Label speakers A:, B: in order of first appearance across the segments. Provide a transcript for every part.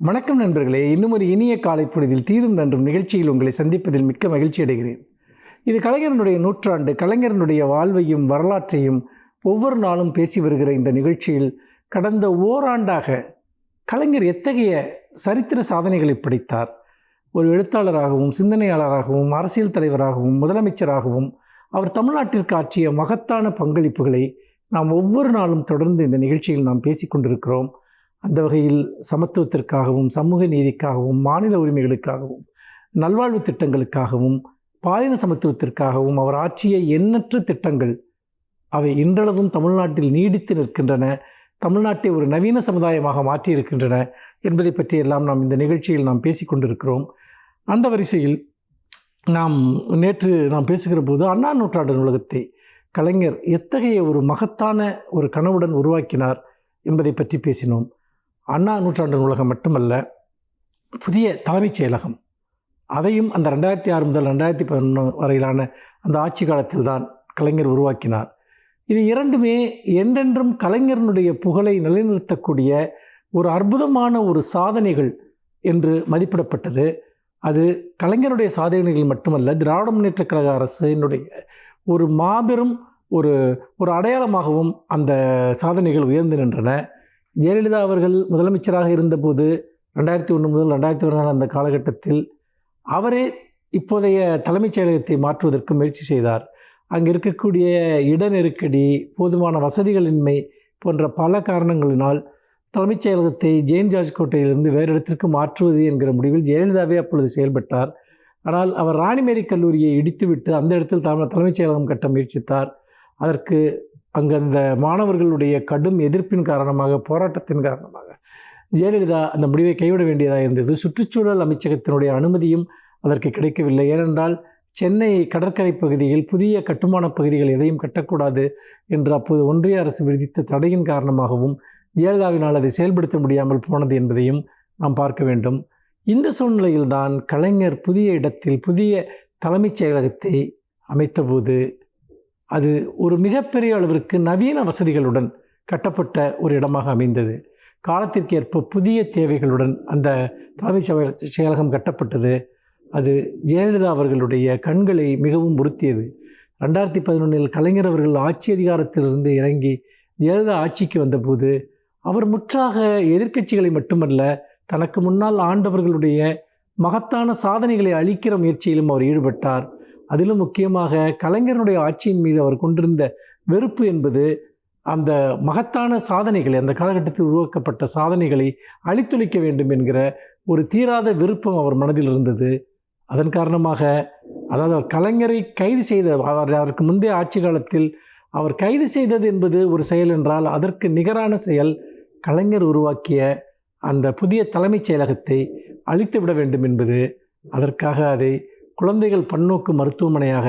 A: வணக்கம் நண்பர்களே, இன்னும் ஒரு இனிய காலை பொழுதில் தீதும் நன்றும் நிகழ்ச்சியில் உங்களை சந்திப்பதில் மிக்க மகிழ்ச்சி அடைகிறேன். இது கலைஞரனுடைய நூற்றாண்டு. கலைஞரனுடைய வாழ்வையும் வரலாற்றையும் ஒவ்வொரு நாளும் பேசி வருகிற இந்த நிகழ்ச்சியில் கடந்த ஓராண்டாக கலைஞர் எத்தகைய சரித்திர சாதனைகளை படைத்தார், ஒரு எழுத்தாளராகவும் சிந்தனையாளராகவும் அரசியல் தலைவராகவும் முதலமைச்சராகவும் அவர் தமிழ்நாட்டிற்கு ஆற்றிய மகத்தான பங்களிப்புகளை நாம் ஒவ்வொரு நாளும் தொடர்ந்து இந்த நிகழ்ச்சியில் நாம் பேசி கொண்டிருக்கிறோம். அந்த வகையில் சமத்துவத்திற்காகவும் சமூக நீதிக்காகவும் மாநில உரிமைகளுக்காகவும் நல்வாழ்வு திட்டங்களுக்காகவும் பாலின சமத்துவத்திற்காகவும் அவர் ஆற்றிய எண்ணற்ற திட்டங்கள் அவை இன்றளவும் தமிழ்நாட்டில் நீடித்து நிற்கின்றன, தமிழ்நாட்டை ஒரு நவீன சமுதாயமாக மாற்றியிருக்கின்றன என்பதை பற்றியெல்லாம் நாம் இந்த நிகழ்ச்சியில் நாம் பேசி கொண்டிருக்கிறோம். அந்த வரிசையில் நேற்று நாம் பேசுகிற போது அண்ணா நூற்றாண்டு நூலகத்தை கலைஞர் எத்தகைய ஒரு மகத்தான ஒரு கனவுடன் உருவாக்கினார் என்பதை பற்றி பேசினோம். அண்ணா நூற்றாண்டு நூலகம் மட்டுமல்ல, புதிய தலைமைச் செயலகம், அதையும் அந்த 2006 முதல் 2011 வரையிலான அந்த ஆட்சி காலத்தில் தான் கலைஞர் உருவாக்கினார். இது இரண்டுமே என்றென்றும் கலைஞரனுடைய புகழை நிலைநிறுத்தக்கூடிய ஒரு அற்புதமான ஒரு சாதனைகள் என்று மதிப்பிடப்பட்டது. அது கலைஞருடைய சாதனைகள் மட்டுமல்ல, திராவிட முன்னேற்றக் கழக அரசினுடைய ஒரு மாபெரும் ஒரு அடையாளமாகவும் அந்த சாதனைகள் உயர்ந்து நின்றன. ஜெயலலிதா அவர்கள் முதலமைச்சராக இருந்தபோது 2001 முதல் 2014 அந்த காலகட்டத்தில் அவரே இப்போதைய தலைமைச் செயலகத்தை மாற்றுவதற்கு முயற்சி செய்தார். அங்கே இருக்கக்கூடிய இட நெருக்கடி, போதுமான வசதிகளின்மை போன்ற பல காரணங்களினால் தலைமைச் செயலகத்தை ஜெயின் ஜார்ஜ் கோட்டையிலிருந்து வேறு இடத்திற்கு மாற்றுவது என்கிற முடிவில் ஜெயலலிதாவே அப்பொழுது செயல்பட்டார். ஆனால் அவர் ராணிமேரி கல்லூரியை இடித்துவிட்டு அந்த இடத்தில் தலைமைச் செயலகம் கட்ட முயற்சித்தார். அதற்கு அங்கு அந்த மாணவர்களுடைய கடும் எதிர்ப்பின் காரணமாக, போராட்டத்தின் காரணமாக ஜெயலலிதா அந்த முடிவை கைவிட வேண்டியதாக இருந்தது. சுற்றுச்சூழல் அமைச்சகத்தினுடைய அனுமதியும் அதற்கு கிடைக்கவில்லை. ஏனென்றால் சென்னை கடற்கரை பகுதியில் புதிய கட்டுமான பகுதிகள் எதையும் கட்டக்கூடாது என்று அப்போது ஒன்றிய அரசு விதித்த தடையின் காரணமாகவும் ஜெயலலிதாவினால் அதை செயல்படுத்த முடியாமல் போனது என்பதையும் நாம் பார்க்க வேண்டும். இந்த சூழ்நிலையில்தான் கலைஞர் புதிய இடத்தில் புதிய தலைமைச் செயலகத்தை அமைத்தபோது அது ஒரு மிகப்பெரிய அளவிற்கு நவீன வசதிகளுடன் கட்டப்பட்ட ஒரு இடமாக அமைந்தது. காலத்திற்கேற்ப புதிய தேவைகளுடன் அந்த தலைமைச் செயலகம் கட்டப்பட்டது. அது ஜெயலலிதா அவர்களுடைய கண்களை மிகவும் உறுத்தியது. 2011 கலைஞர் அவர்கள் ஆட்சி அதிகாரத்திலிருந்து இறங்கி ஜெயலலிதா ஆட்சிக்கு வந்தபோது அவர் முற்றாக எதிர்க்கட்சிகளை மட்டுமல்ல, தனக்கு முன்னால் ஆண்டவர்களுடைய மகத்தான சாதனைகளை அளிக்கிற முயற்சியிலும் அவர் ஈடுபட்டார். அதிலும் முக்கியமாக கலைஞருடைய ஆட்சியின் மீது அவர் கொண்டிருந்த வெறுப்பு என்பது அந்த மகத்தான சாதனைகளை, அந்த காலகட்டத்தில் உருவாக்கப்பட்ட சாதனைகளை அழித்தொழிக்க வேண்டும் என்கிற ஒரு தீராத விருப்பம் அவர் மனதில் இருந்தது. அதன் காரணமாக, அதாவது அவர் கலைஞரை கைது செய்த, அதற்கு முந்தைய ஆட்சி காலத்தில் அவர் கைது செய்தது என்பது ஒரு செயல் என்றால், அதற்கு நிகரான செயல் கலைஞர் உருவாக்கிய அந்த புதிய தலைமைச் செயலகத்தை அழித்துவிட வேண்டும் என்பது. அதற்காக அதை குழந்தைகள் பன்னோக்கு மருத்துவமனையாக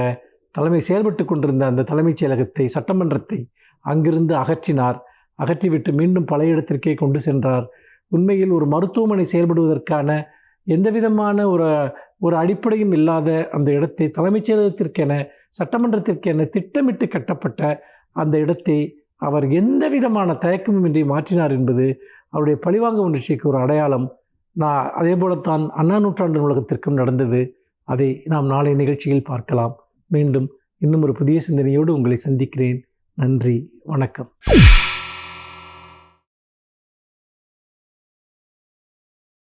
A: செயல்பட்டு கொண்டிருந்த அந்த தலைமைச் செயலகத்தை, சட்டமன்றத்தை அங்கிருந்து அகற்றினார். அகற்றிவிட்டு மீண்டும் பழைய இடத்திற்கே கொண்டு சென்றார். உண்மையில் ஒரு மருத்துவமனை செயல்படுவதற்கான எந்த விதமான ஒரு அடிப்படையும் இல்லாத அந்த இடத்தை தலைமைச் செயலகத்திற்கென, சட்டமன்றத்திற்கென திட்டமிட்டு கட்டப்பட்ட அந்த இடத்தை அவர் எந்த விதமான தயக்கமும் இன்றி மாற்றினார் என்பது அவருடைய பழிவாங்க உணர்ச்சிக்கு ஒரு அடையாளம். அதே போலத்தான் அண்ணா நூற்றாண்டு நூலகத்திற்கும் நடந்தது. அதை நாம் நாளை நிகழ்ச்சியில் பார்க்கலாம். மீண்டும் இன்னும் ஒரு புதிய சிந்தனையோடு உங்களை சந்திக்கிறேன். நன்றி, வணக்கம்.